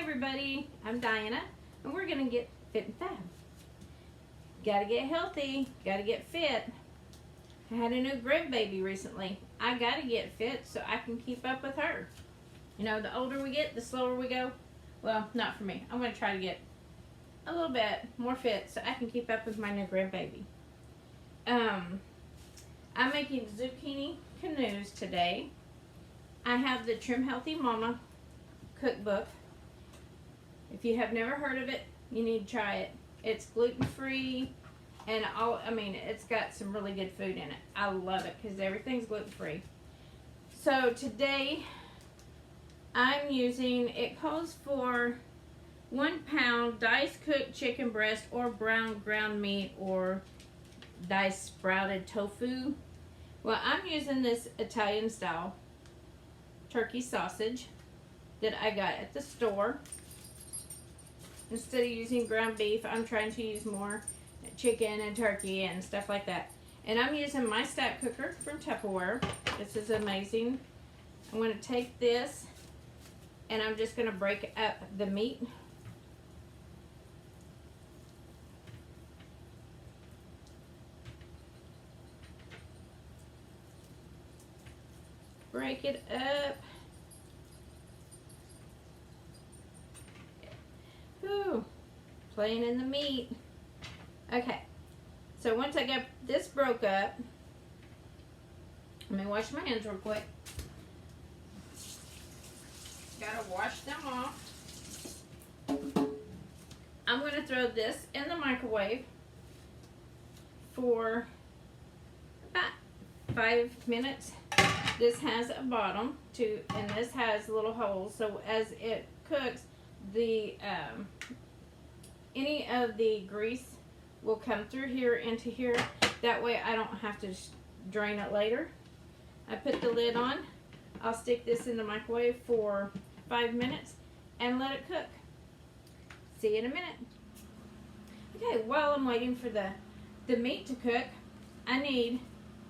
everybody, I'm Diana, and we're gonna get fit and fab. Gotta get healthy, gotta get fit. I had a new grandbaby recently. I gotta get fit so I can keep up with her. You know, the older we get, the slower we go. Well, not for me. I'm gonna try to get a little bit more fit so I can keep up with my new grandbaby. I'm making zucchini canoes today. I have the Trim Healthy Mama cookbook. If you have never heard of it, you need to try it. It's gluten-free and it's got some really good food in it. I love it because everything's gluten-free. So today I'm using, it calls for 1 pound diced cooked chicken breast or brown ground meat or diced sprouted tofu. Well, I'm using this Italian style turkey sausage that I got at the store. Instead of using ground beef, I'm trying to use more chicken and turkey and stuff like that. And I'm using my stack cooker from Tupperware. This is amazing. I'm going to take this and I'm just going to break up the meat. Break it up. Whew, playing in the meat. Okay, so once I get this broke up, let me wash my hands real quick. Gotta wash them off. I'm gonna throw this in the microwave for about 5 minutes. This has a bottom too, and this has little holes, so as it cooks, the any of the grease will come through here into here. That way I don't have to drain it later. I put the lid on. I'll stick this in the microwave for 5 minutes and let it cook. See you in a minute. Okay, while I'm waiting for the meat to cook, I need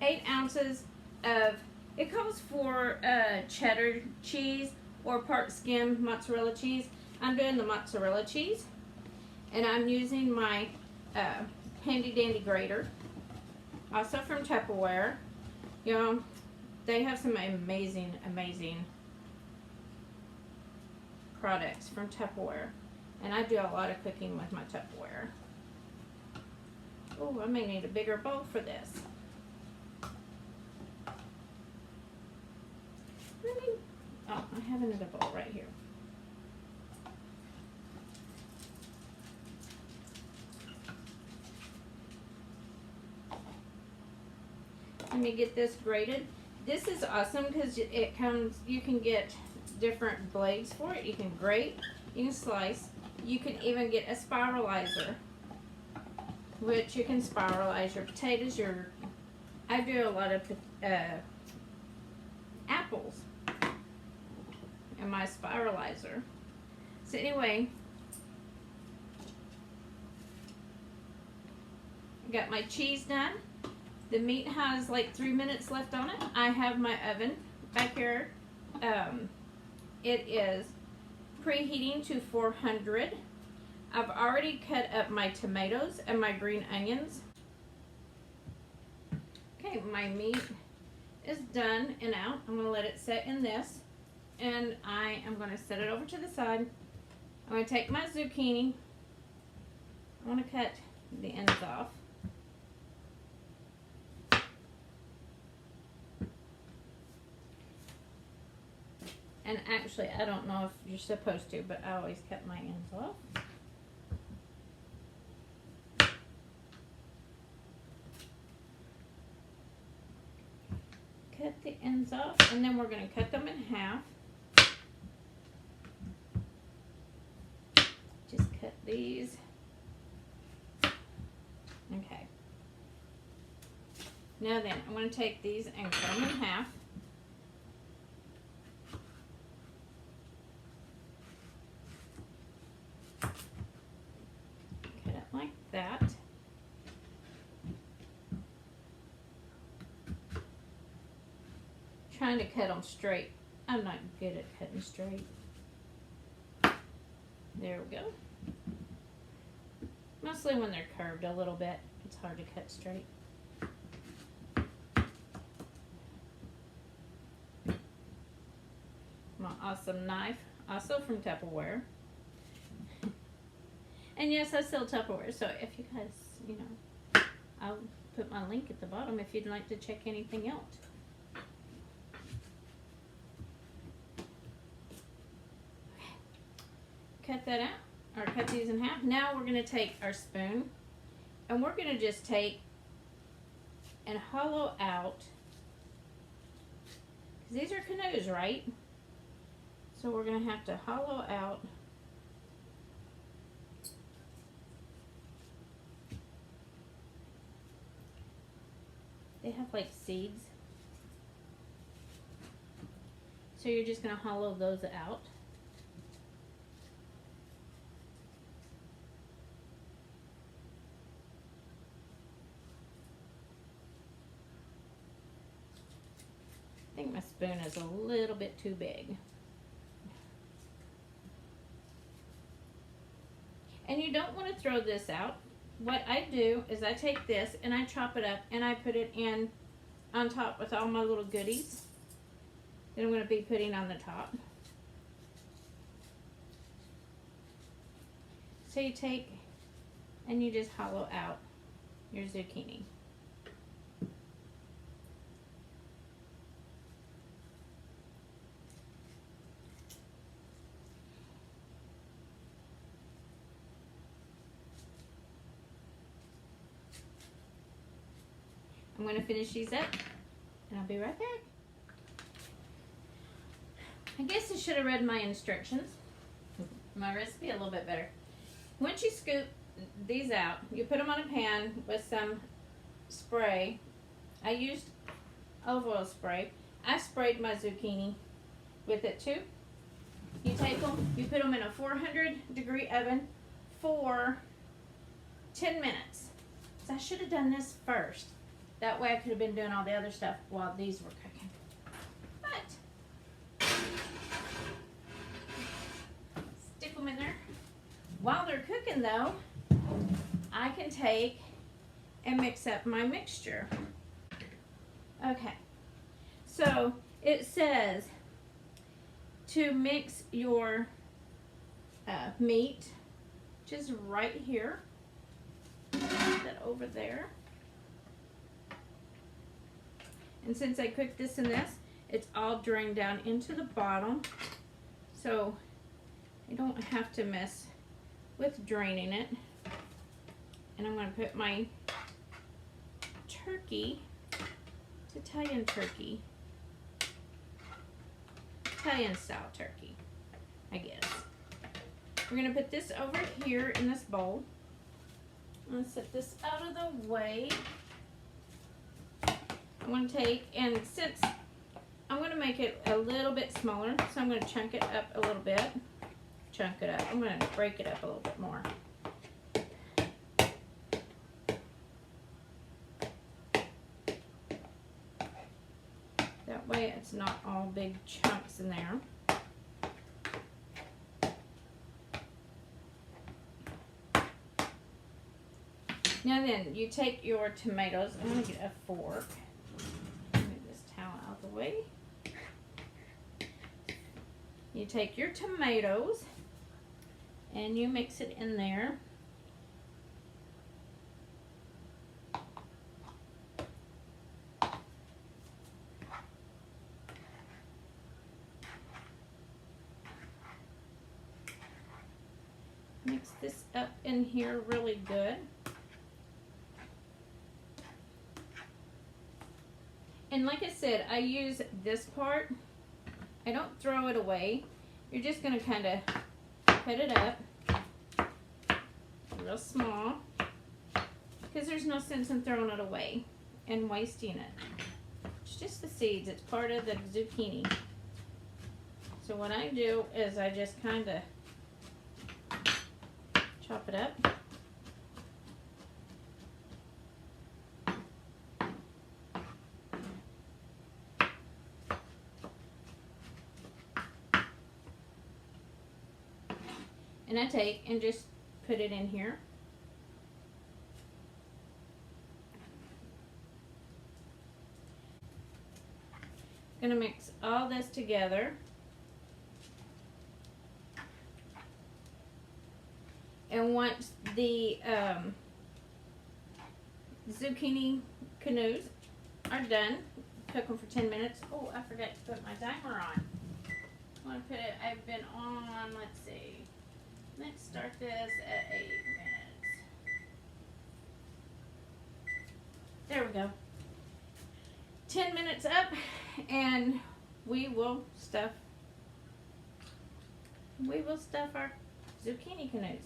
8 ounces of, it calls for cheddar cheese or part skim mozzarella cheese. I'm doing the mozzarella cheese, and I'm using my handy dandy grater, also from Tupperware. You know, they have some amazing products from Tupperware, and I do a lot of cooking with my Tupperware. Oh, I may need a bigger bowl for this. Really? Oh, I have another bowl right here. Let me get this grated. This is awesome because it comes, you can get different blades for it. You can grate, you can slice, you can even get a spiralizer, which you can spiralize your potatoes, I do a lot of apples in my spiralizer. So anyway, I got my cheese done. The meat has like 3 minutes left on it. I have my oven back here. It is preheating to 400. I've already cut up my tomatoes and my green onions. Okay, my meat is done and out. I'm going to let it set in this, and I am going to set it over to the side. I'm going to take my zucchini. I want to cut the ends off. And actually, I don't know if you're supposed to, but I always cut my ends off. Cut the ends off, and then we're going to cut them in half. Just cut these. Okay. Now then, I'm going to take these and cut them in half. Like that. Trying to cut them straight. I'm not good at cutting straight. There we go. Mostly when they're curved a little bit, it's hard to cut straight. My awesome knife, also from Tupperware. And yes, I sell Tupperware, so if you guys, you know, I'll put my link at the bottom if you'd like to check anything out. Cut that out, or cut these in half. Now we're going to take our spoon, and we're going to just take and hollow out, because these are canoes, right? So we're going to have to hollow out they have like seeds. So you're just going to hollow those out. I think my spoon is a little bit too big. And you don't want to throw this out. What I do is I take this and I chop it up and I put it in on top with all my little goodies that I'm going to be putting on the top. So you take and you just hollow out your zucchini. I'm going to finish these up and I'll be right back. I guess I should have read my instructions, my recipe a little bit better. Once you scoop these out, you put them on a pan with some spray. I used olive oil spray. I sprayed my zucchini with it too. You take them, you put them in a 400-degree oven for 10 minutes. So I should have done this first. That way I could have been doing all the other stuff while these were cooking. But stick them in there. While they're cooking though, I can take and mix up my mixture. Okay, so it says to mix your meat, which is right here, put that over there. And since I cooked this and this, it's all drained down into the bottom. So I don't have to mess with draining it. And I'm going to put my turkey, it's Italian turkey, Italian style turkey, I guess. We're going to put this over here in this bowl. I'm going to set this out of the way. I'm going to take, and since I'm going to make it a little bit smaller, so I'm going to chunk it up a little bit. Chunk it up. I'm going to break it up a little bit more. That way it's not all big chunks in there. Now then, you take your tomatoes. I'm going to get a fork. Out of the way. You take your tomatoes and you mix it in there. Mix this up in here really good. And like I said, I use this part. I don't throw it away. You're just going to kind of cut it up real small, because there's no sense in throwing it away and wasting it. It's just the seeds. It's part of the zucchini. So what I do is I just kind of chop it up. And I take and just put it in here. Gonna mix all this together. And once the zucchini canoes are done, cook them for 10 minutes. Oh, I forgot to put my timer on. I want to put it, I've been on, let's see. Let's start this at 8 minutes. There we go. 10 minutes up, and we will stuff our zucchini canoes.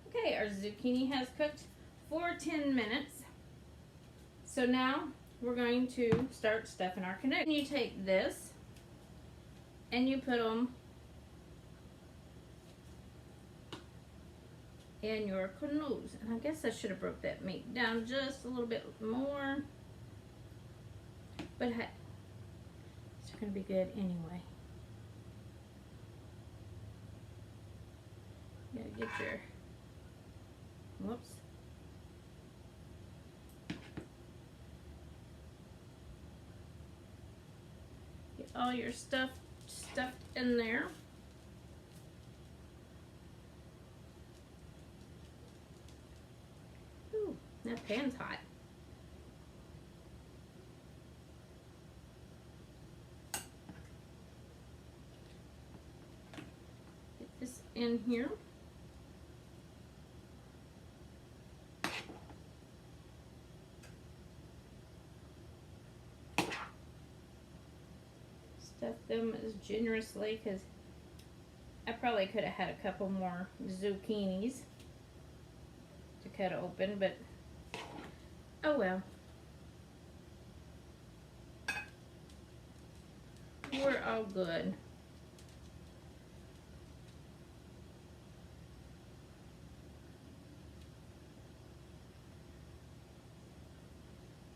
Okay, our zucchini has cooked for 10 minutes. So now we're going to start stuffing our canoe. You take this and you put them in your canoes. And I guess I should have broke that meat down just a little bit more. But hey, it's going to be good anyway. You gotta get your, whoops. Get all your stuff stuffed in there. Ooh, that pan's hot. Get this in here. Stuff them as generously, because I probably could have had a couple more zucchinis to cut open, but oh well. We're all good.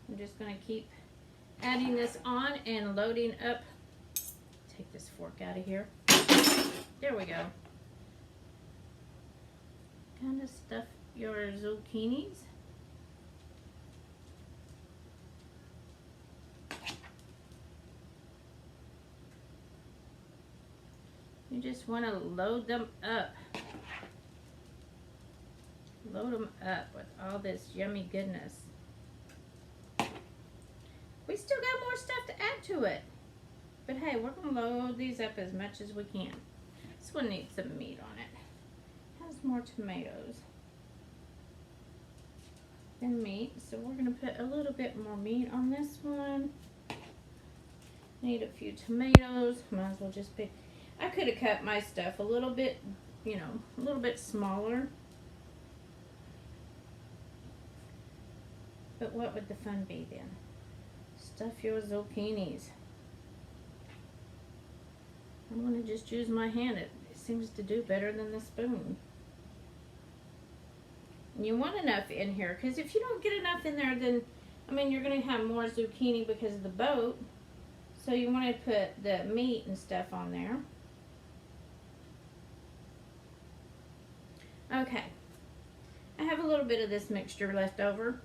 I'm just going to keep adding this on and loading up. Take this fork out of here. There we go. Kind of stuff your zucchinis. You just want to load them up. Load them up with all this yummy goodness. We still got more stuff to add to it. But hey, we're going to load these up as much as we can. This one needs some meat on it. Has more tomatoes than meat. So we're going to put a little bit more meat on this one. Need a few tomatoes. Might as well just pick. I could have cut my stuff a little bit, you know, a little bit smaller. But what would the fun be then? Stuff your zucchinis. I'm going to just use my hand. It seems to do better than the spoon. And you want enough in here, because if you don't get enough in there, then, I mean, you're going to have more zucchini because of the boat. So you want to put the meat and stuff on there. Okay. I have a little bit of this mixture left over.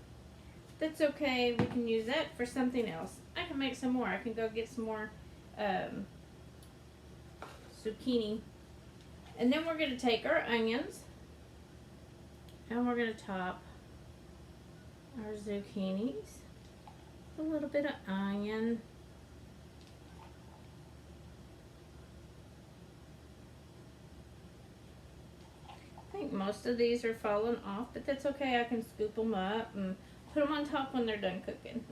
That's okay. We can use that for something else. I can make some more. I can go get some more zucchini. And then we're going to take our onions and we're going to top our zucchinis. A little bit of onion. I think most of these are falling off, but that's okay. I can scoop them up and put them on top when they're done cooking.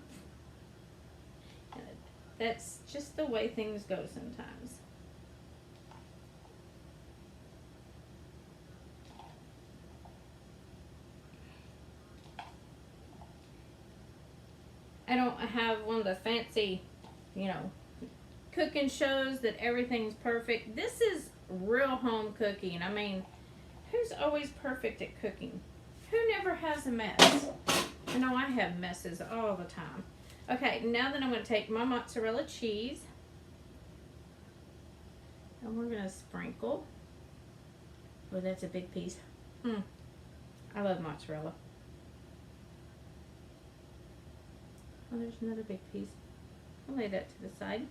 That's just the way things go sometimes. I don't have one of the fancy, you know, cooking shows that everything's perfect. This is real home cooking. I mean, who's always perfect at cooking? Who never has a mess? I know I have messes all the time. Okay, now that I'm going to take my mozzarella cheese And we're going to sprinkle. Oh, that's a big piece. I love mozzarella. Oh, there's another big piece. I'll lay that to the side.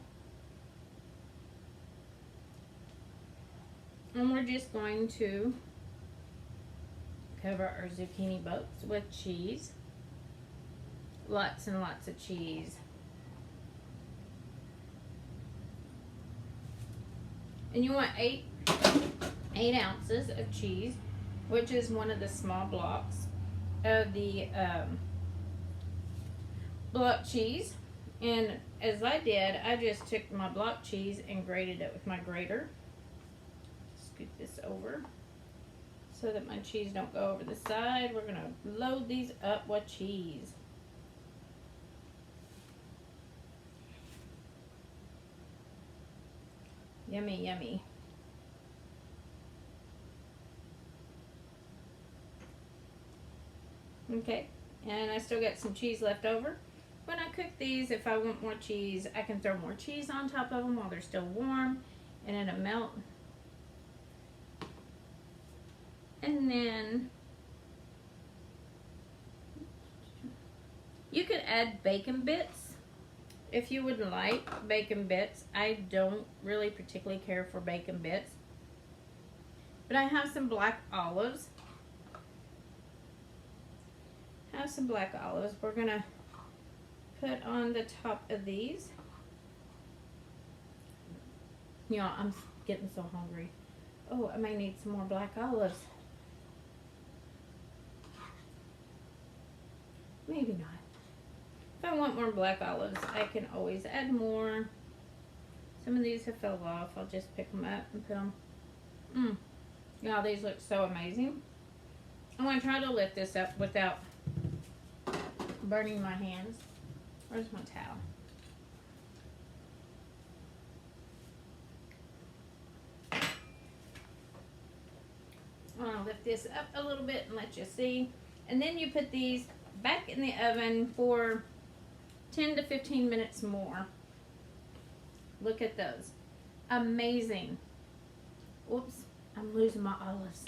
And we're just going to cover our zucchini boats with cheese. Lots and lots of cheese. And you want 8 ounces of cheese, which is one of the small blocks of the block cheese. And as I did, I just took my block cheese and grated it with my grater. Scoot this over so that my cheese don't go over the side. We're gonna load these up with cheese. Yummy, yummy. Okay, and I still got some cheese left over. When I cook these, if I want more cheese, I can throw more cheese on top of them while they're still warm, and it'll melt. And then you could add bacon bits if you would like bacon bits. I don't really particularly care for bacon bits, but I have some black olives. We're gonna put on the top of these. You know, I'm getting so hungry. Oh, I may need some more black olives. Maybe not. If I want more black olives, I can always add more. Some of these have fell off. I'll just pick them up and put them. Yeah, these look so amazing. I'm going to try to lift this up without burning my hands. Where's my towel? I'm going to lift this up a little bit and let you see. And then you put these back in the oven for 10 to 15 minutes more. Look at those. Amazing. Oops, I'm losing my olives.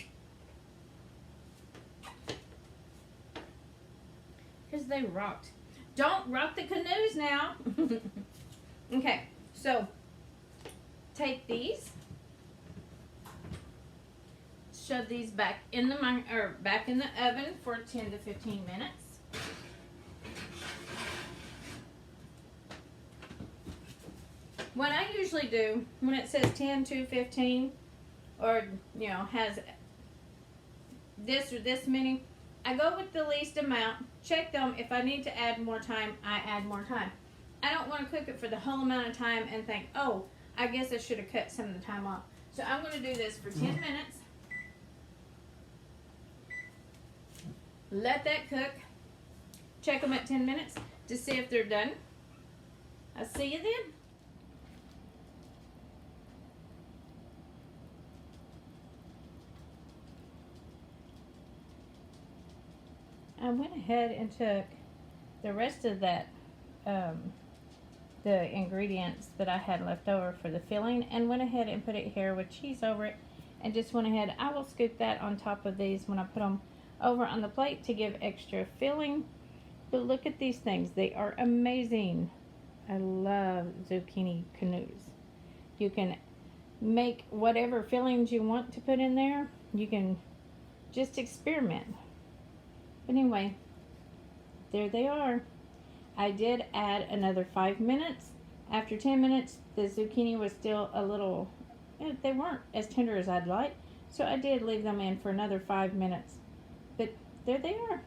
Because they rocked. Don't rock the canoes now. Okay, so take these, shove these back in the oven for 10 to 15 minutes. What I usually do when it says 10 to 15, or you know, has this or this many, I go with the least amount, check them. If I need to add more time, I add more time. I don't want to cook it for the whole amount of time and think, oh, I guess I should have cut some of the time off. So I'm going to do this for 10 minutes. Let that cook. Check them at 10 minutes to see if they're done. I'll see you then. I went ahead and took the rest of that, the ingredients that I had left over for the filling, and went ahead and put it here with cheese over it, and just went ahead. I will scoop that on top of these when I put them over on the plate to give extra filling. But look at these things. They are amazing. I love zucchini canoes. You can make whatever fillings you want to put in there. You can just experiment. But anyway, there they are. I did add another 5 minutes. After 10 minutes, the zucchini was still a little, they weren't as tender as I'd like. So I did leave them in for another 5 minutes. But there they are.